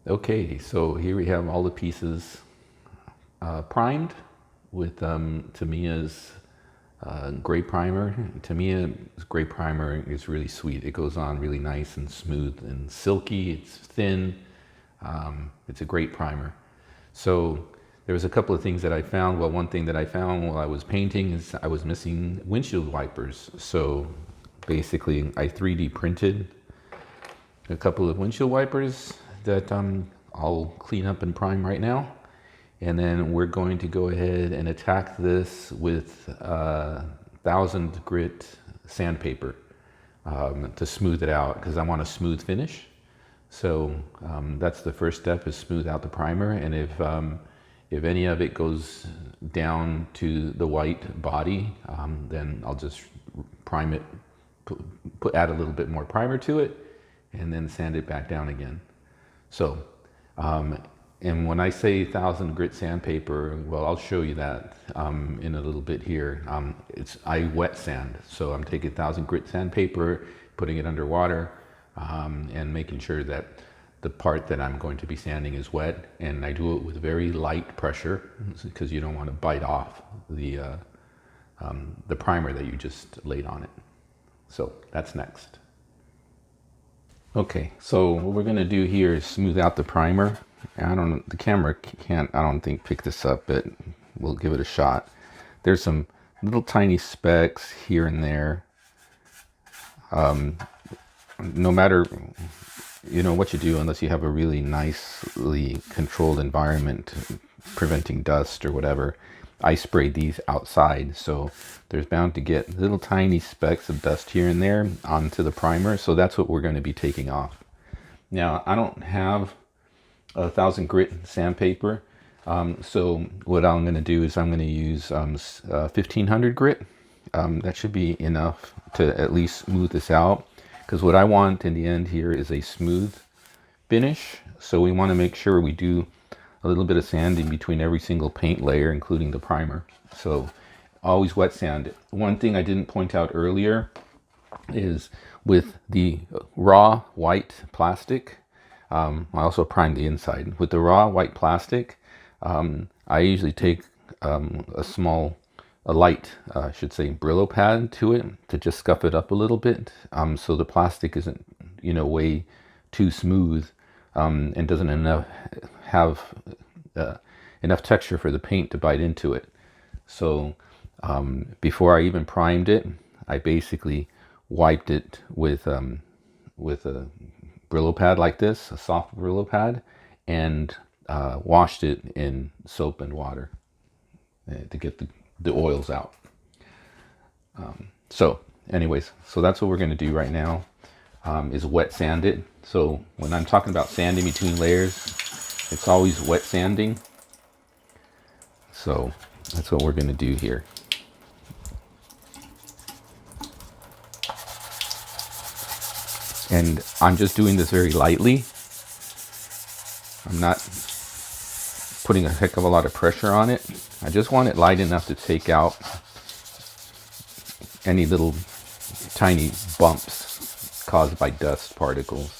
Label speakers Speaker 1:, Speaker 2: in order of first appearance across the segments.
Speaker 1: Okay, so here we have all the pieces primed with Tamiya's gray primer. Tamiya's gray primer is really sweet. It goes on really nice and smooth and silky. It's thin. It's a great primer. So there was a couple of things that I found. Well, one thing that I found while I was painting is I was missing windshield wipers. So basically I 3D printed a couple of windshield wipers that I'll clean up and prime right now. And then we're going to go ahead and attack this with 1000 grit sandpaper to smooth it out, because I want a smooth finish. So that's the first step, is smooth out the primer. And if any of it goes down to the white body, then I'll just prime it, add a little bit more primer to it, and then sand it back down again. So, and when I say 1000 grit sandpaper, well, I'll show you that in a little bit here. I wet sand, so I'm taking 1000 grit sandpaper, putting it underwater, and making sure that the part that I'm going to be sanding is wet. And I do it with very light pressure, because you don't want to bite off the primer that you just laid on it. So that's next. Okay, so what we're gonna do here is smooth out the primer. The camera can't, I don't think, pick this up, but we'll give it a shot. There's some little tiny specks here and there. No matter, what you do, unless you have a really nicely controlled environment preventing dust or whatever, I sprayed these outside, so there's bound to get little tiny specks of dust here and there onto the primer. So that's what we're going to be taking off. Now, I don't have 1000 grit sandpaper, so what I'm going to do is I'm going to use 1500 grit. That should be enough to at least smooth this out, because what I want in the end here is a smooth finish. So we want to make sure we do a little bit of sanding between every single paint layer, including the primer. So always wet sand it. One thing I didn't point out earlier is with the raw white plastic, I also primed the inside. With the raw white plastic, I usually take a light, I should say, Brillo pad to it to just scuff it up a little bit, so the plastic isn't, way too smooth, and doesn't have enough texture for the paint to bite into it. So before I even primed it, I basically wiped it with a Brillo pad like this, a soft Brillo pad, and washed it in soap and water to get the oils out. So anyways, so that's what we're going to do right now, is wet sand it. So when I'm talking about sanding between layers, it's always wet sanding. So that's what we're going to do here. And I'm just doing this very lightly. I'm not putting a heck of a lot of pressure on it. I just want it light enough to take out any little tiny bumps caused by dust particles.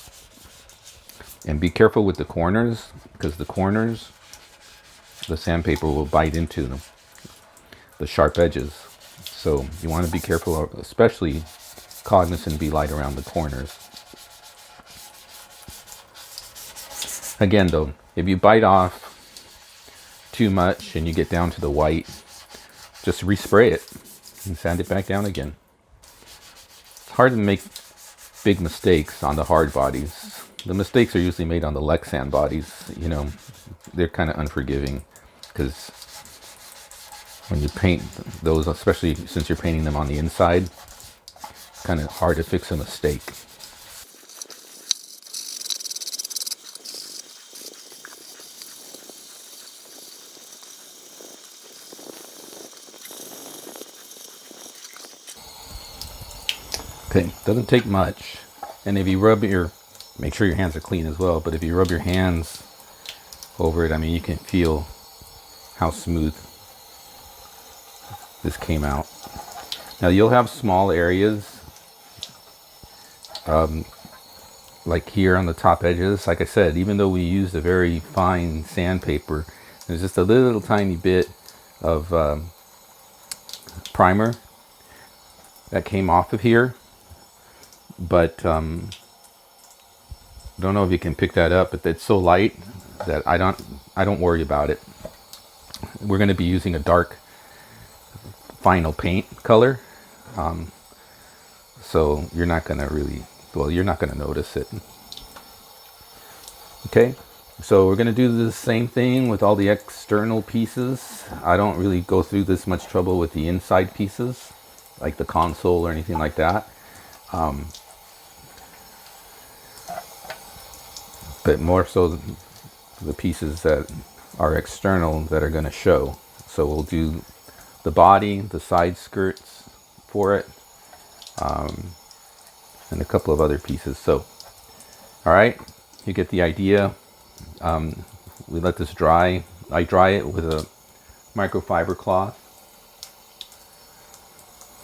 Speaker 1: And be careful with the corners, because the corners, the sandpaper will bite into them, the sharp edges. So you want to be careful, especially cognizant, be light around the corners. Again though, if you bite off too much and you get down to the white, just respray it and sand it back down again. It's hard to make big mistakes on the hard bodies. The mistakes are usually made on the Lexan bodies. They're kind of unforgiving, because when you paint those, especially since you're painting them on the inside, it's kind of hard to fix a mistake. Okay, doesn't take much. And if you make sure your hands are clean as well, but if you rub your hands over it, you can feel how smooth this came out. Now you'll have small areas like here on the top edges, like I said, even though we used a very fine sandpaper, there's just a little tiny bit of primer that came off of here. But don't know if you can pick that up, but it's so light that I don't worry about it. We're going to be using a dark final paint color, so you're not going to really, well, you're not going to notice it. Okay, so we're going to do the same thing with all the external pieces. I don't really go through this much trouble with the inside pieces, like the console or anything like that. But more so the pieces that are external that are going to show. So we'll do the body, the side skirts for it, and a couple of other pieces. So, all right, you get the idea. We let this dry. I dry it with a microfiber cloth.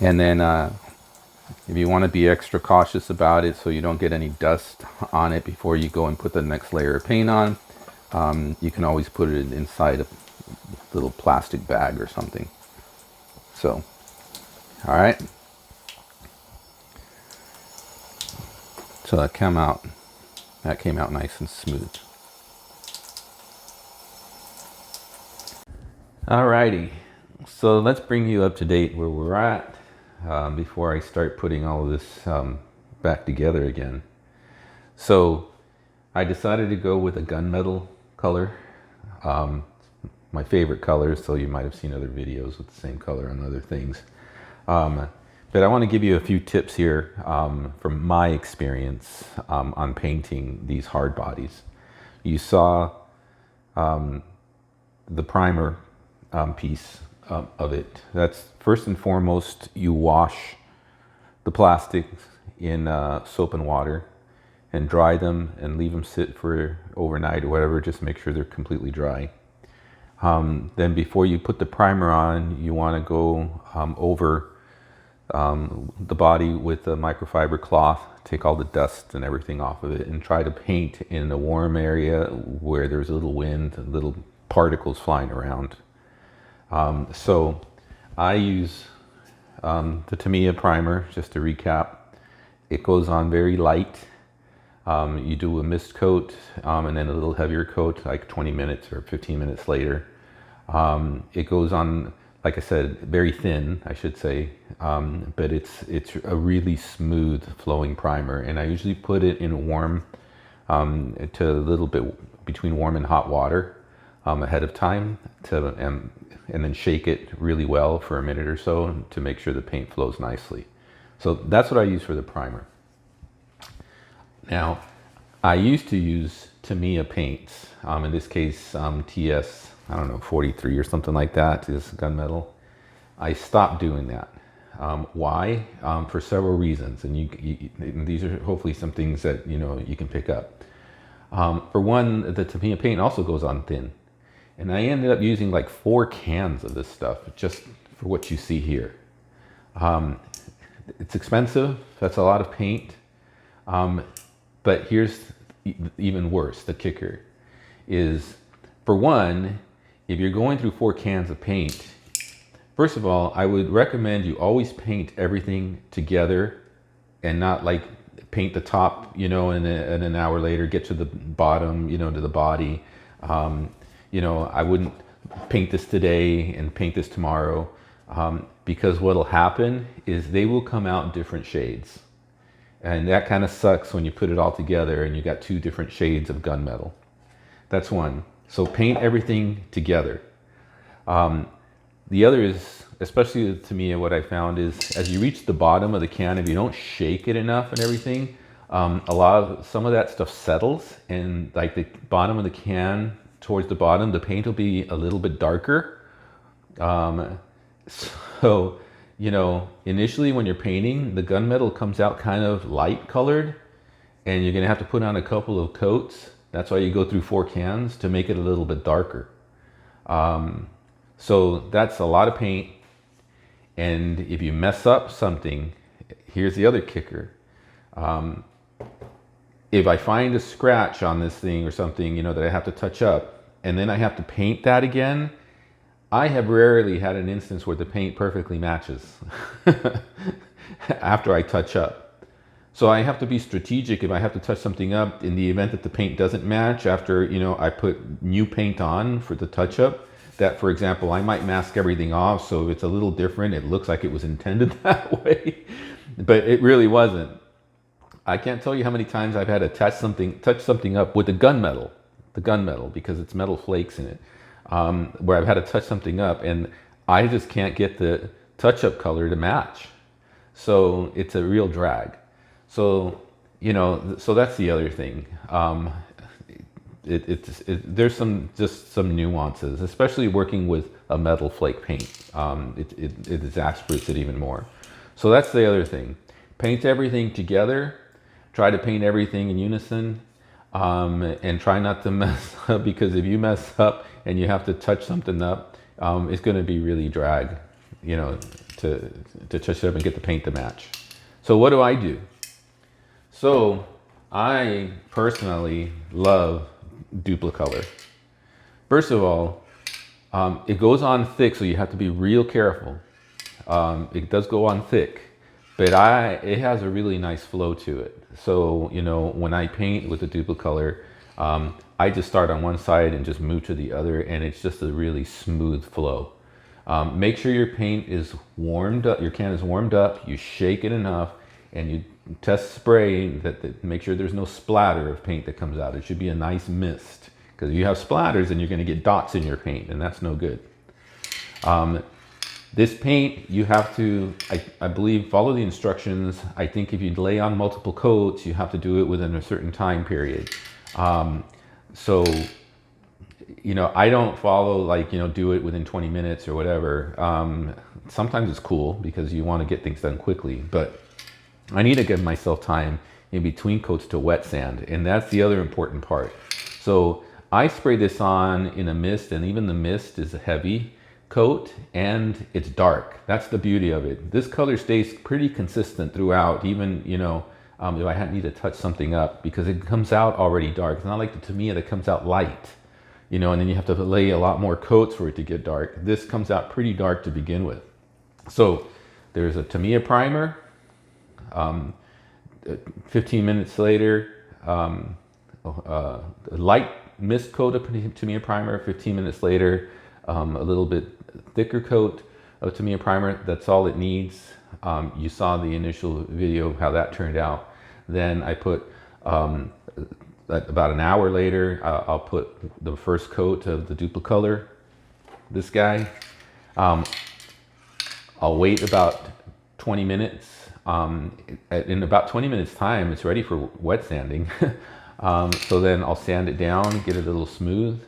Speaker 1: And then if you want to be extra cautious about it so you don't get any dust on it before you go and put the next layer of paint on, you can always put it inside a little plastic bag or something. So, all right. So that came out nice and smooth. Alrighty, so let's bring you up to date where we're at before I start putting all of this back together again. So I decided to go with a gunmetal color, my favorite color, so you might have seen other videos with the same color on other things. But I want to give you a few tips here from my experience on painting these hard bodies. You saw the primer piece of it. That's first and foremost, you wash the plastics in soap and water and dry them and leave them sit for overnight or whatever. Just make sure they're completely dry. Then before you put the primer on, you want to go over the body with a microfiber cloth, take all the dust and everything off of it, and try to paint in a warm area where there's a little wind, little particles flying around. So I use the Tamiya primer, just to recap. It goes on very light. You do a mist coat and then a little heavier coat, like 20 minutes or 15 minutes later. It goes on, like I said, very thin, I should say, but it's a really smooth flowing primer, and I usually put it in warm, to a little bit between warm and hot water ahead of time, and then shake it really well for a minute or so to make sure the paint flows nicely. So that's what I use for the primer. Now, I used to use Tamiya paints, in this case TS, I don't know, 43 or something like that is gunmetal. I stopped doing that. Why? For several reasons, and these are hopefully some things that you can pick up. For one, the Tamiya paint also goes on thin, and I ended up using like 4 cans of this stuff just for what you see here. It's expensive. That's a lot of paint. But here's even worse. The kicker is, for one, if you're going through 4 cans of paint, first of all, I would recommend you always paint everything together and not like paint the top, and an hour later get to the bottom, to the body. I wouldn't paint this today and paint this tomorrow, because what'll happen is they will come out in different shades. And that kind of sucks when you put it all together and you got 2 different shades of gunmetal. That's one. So paint everything together. The other is, especially to me, what I found is as you reach the bottom of the can, if you don't shake it enough and everything, some of that stuff settles, and like the bottom of the can, towards the bottom, the paint will be a little bit darker. So, initially when you're painting, the gunmetal comes out kind of light colored, and you're gonna have to put on a couple of coats. That's why you go through 4 cans, to make it a little bit darker. So that's a lot of paint. And if you mess up something, here's the other kicker. if I find a scratch on this thing or something, you know, that I have to touch up, and then I have to paint that again, I have rarely had an instance where the paint perfectly matches after I touch up. So I have to be strategic if I have to touch something up in the event that the paint doesn't match after, you know, I put new paint on for the touch up. That, for example, I might mask everything off, so if it's a little different, it looks like it was intended that way, but it really wasn't. I can't tell you how many times I've had to touch something up with the gunmetal, because it's metal flakes in it, where I've had to touch something up and I just can't get the touch-up color to match. So it's a real drag. So, you know, so that's the other thing. There's just some nuances, especially working with a metal flake paint. It exasperates it even more. So that's the other thing. Paint everything together. Try to paint everything in unison, and try not to mess up, because if you mess up and you have to touch something up, it's going to be really drag, you know, to touch it up and get the paint to match. So what do I do? So I personally love Duplicolor. First of all, it goes on thick, so you have to be real careful. It does go on thick, but it has a really nice flow to it. So, you know, when I paint with the Duplicolor, I just start on one side and just move to the other, and it's just a really smooth flow. Make sure your paint is warmed up, your can is warmed up, you shake it enough, and you test spray that make sure there's no splatter of paint that comes out. It should be a nice mist, because if you have splatters, then you're going to get dots in your paint, and that's no good. This paint, you have to, I believe, follow the instructions. I think if you lay on multiple coats, you have to do it within a certain time period. So, you know, I don't follow, like, you know, do it within 20 minutes or whatever. Sometimes it's cool because you want to get things done quickly, but I need to give myself time in between coats to wet sand, and that's the other important part. So I spray this on in a mist, and even the mist is a heavy coat and it's dark. That's the beauty of it. This color stays pretty consistent throughout, even, you know, if I need to touch something up, because it comes out already dark. It's not like the Tamiya that comes out light, you know, and then you have to lay a lot more coats for it to get dark. This comes out pretty dark to begin with. So there's a Tamiya primer. 15 minutes later, a light mist coat of Tamiya primer. 15 minutes later, a little bit thicker coat of Tamiya primer. That's all it needs. You saw the initial video of how that turned out. Then I put, about an hour later, I'll put the first coat of the Duplicolor, this guy. I'll wait about 20 minutes. In about 20 minutes time, it's ready for wet sanding. So then I'll sand it down, get it a little smooth.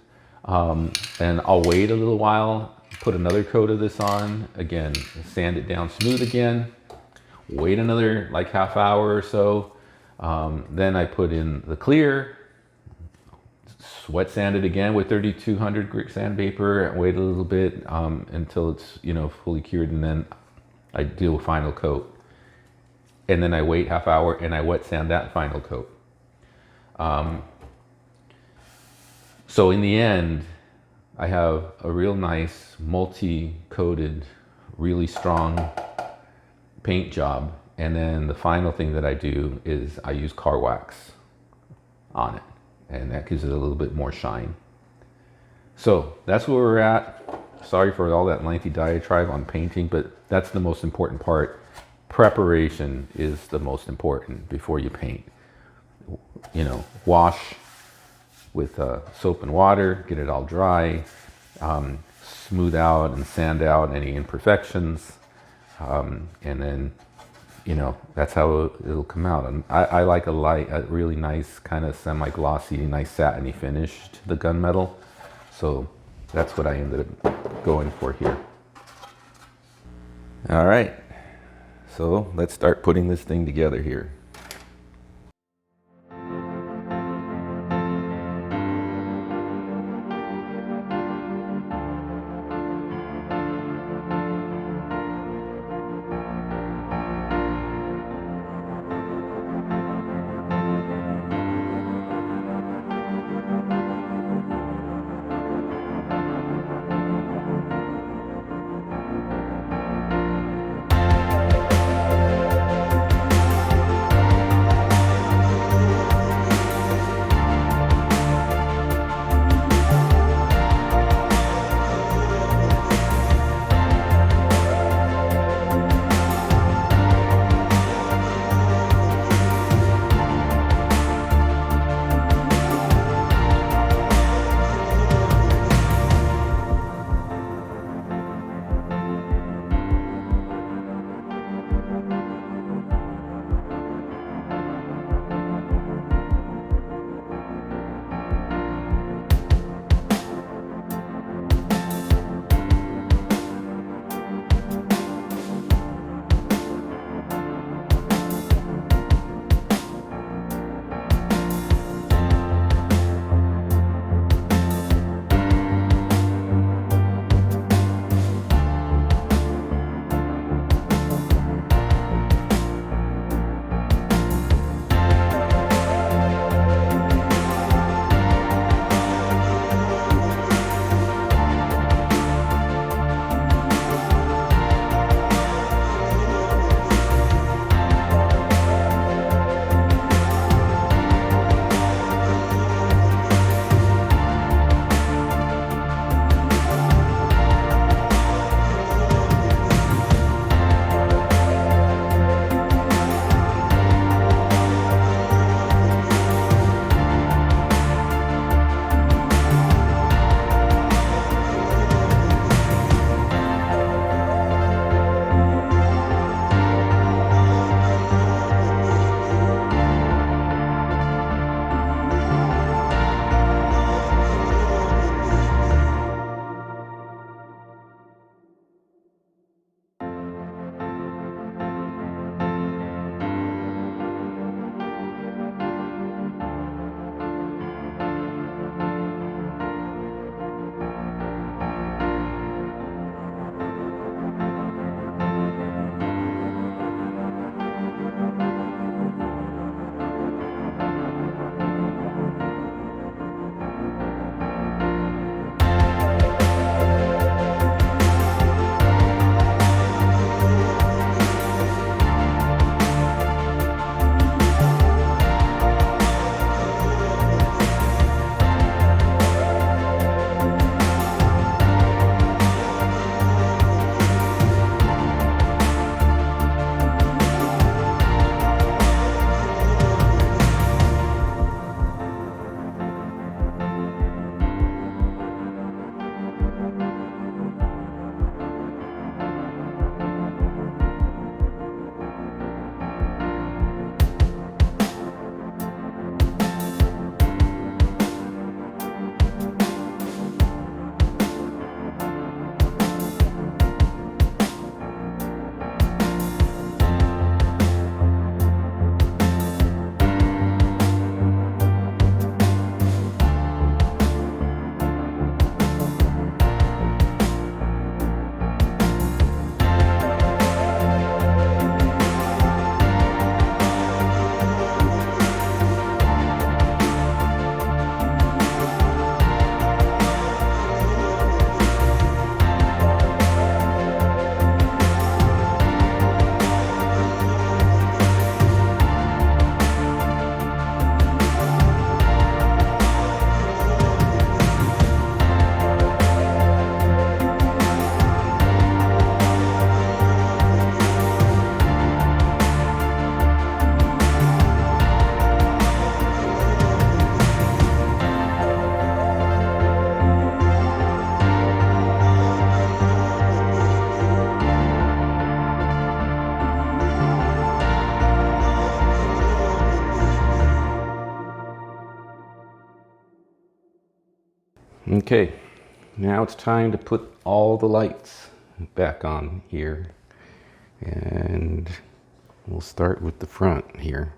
Speaker 1: And I'll wait a little while, put another coat of this on, again, sand it down smooth again, wait another like half hour or so. Then I put in the clear, wet sand it again with 3200 grit sandpaper, wait a little bit until it's, you know, fully cured, and then I do a final coat. And then I wait half hour and I wet sand that final coat. So in the end, I have a real nice multi-coated, really strong paint job. And then the final thing that I do is I use car wax on it, and that gives it a little bit more shine. So that's where we're at. Sorry for all that lengthy diatribe on painting, but that's the most important part. Preparation is the most important before you paint. You know, wash with soap and water, get it all dry, smooth out and sand out any imperfections, and then, you know, that's how it'll come out. And I like a really nice kind of semi-glossy, nice satiny finish to the gunmetal. So that's what I ended up going for here. All right, so let's start putting this thing together here. Okay, now it's time to put all the lights back on here. And we'll start with the front here.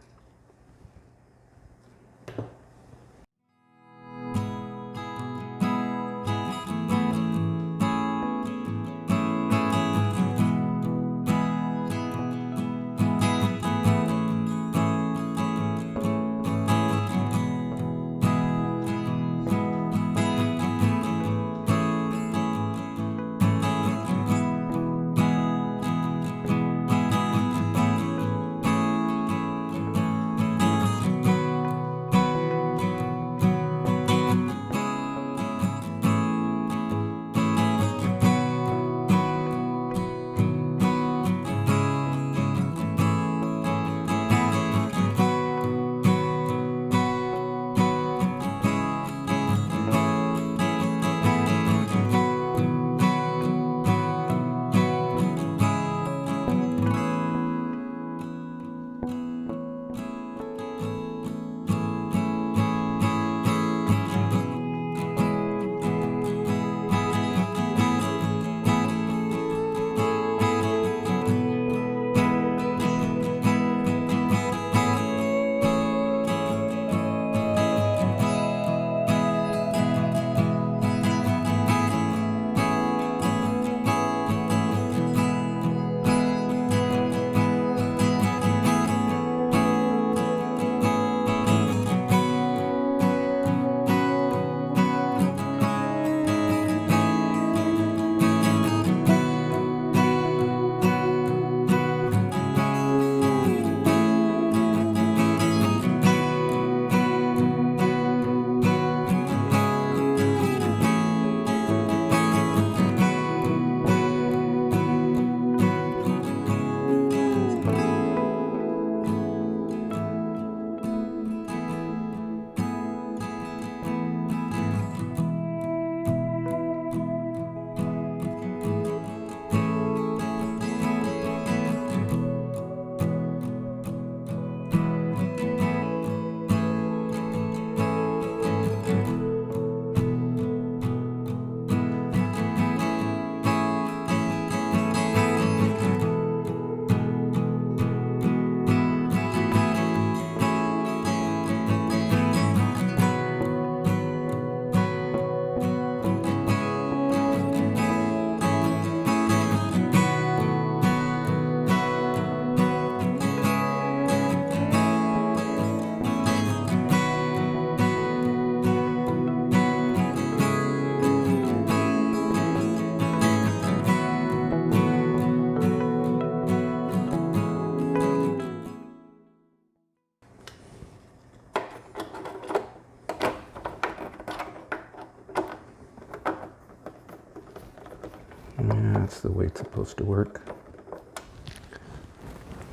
Speaker 1: Yeah, that's the way it's supposed to work.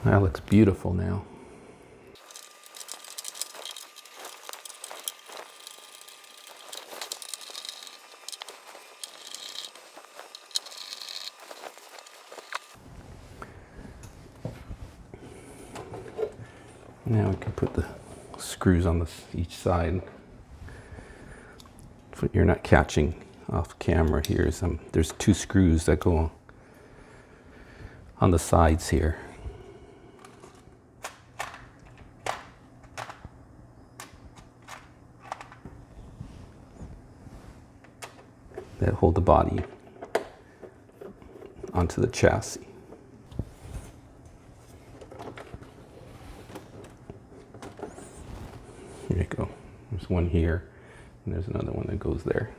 Speaker 1: That looks beautiful now. Now we can put the screws on each side. So you're not catching off camera here. There's 2 screws that go on the sides here. That hold the body onto the chassis. Here you go. There's one here, and there's another one that goes there.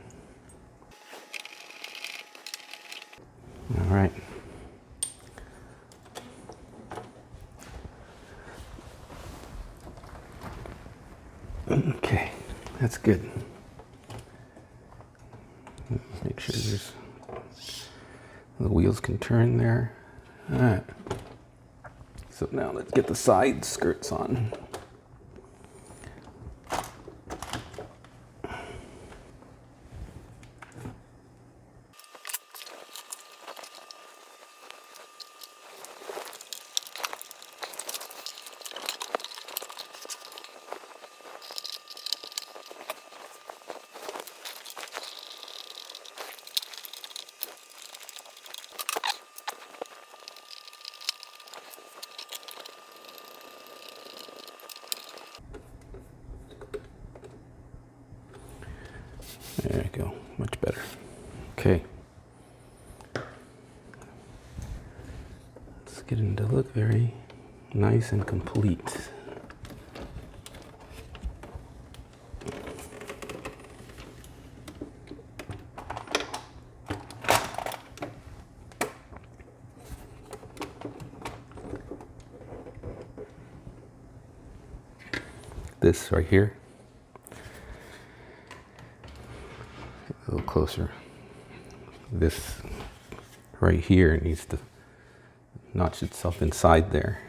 Speaker 1: All right. Okay, that's good. Let's make sure the wheels can turn there. All right. So now let's get the side skirts on. go, much better. Okay. It's getting to look very nice and complete. This right here, a little closer. This right here needs to notch itself inside there.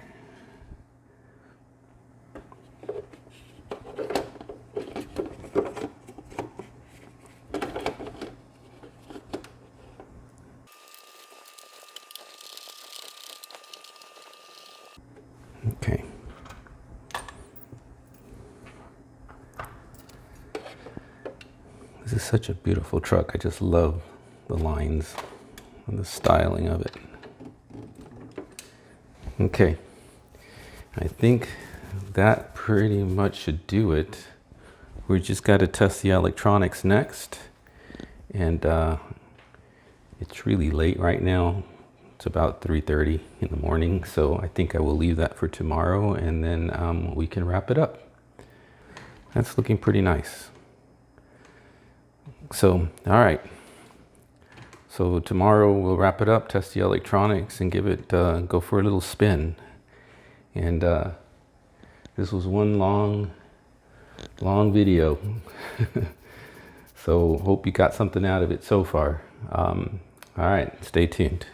Speaker 1: Okay. This is such a beautiful truck. I just love the lines and the styling of it. Okay, I think that pretty much should do it. We just got to test the electronics next. And it's really late right now. It's about 3:30 in the morning. So I think I will leave that for tomorrow, and then we can wrap it up. That's looking pretty nice. So, all right. So tomorrow we'll wrap it up, test the electronics, and give it, go for a little spin. And this was one long video. So hope you got something out of it so far. All right, stay tuned.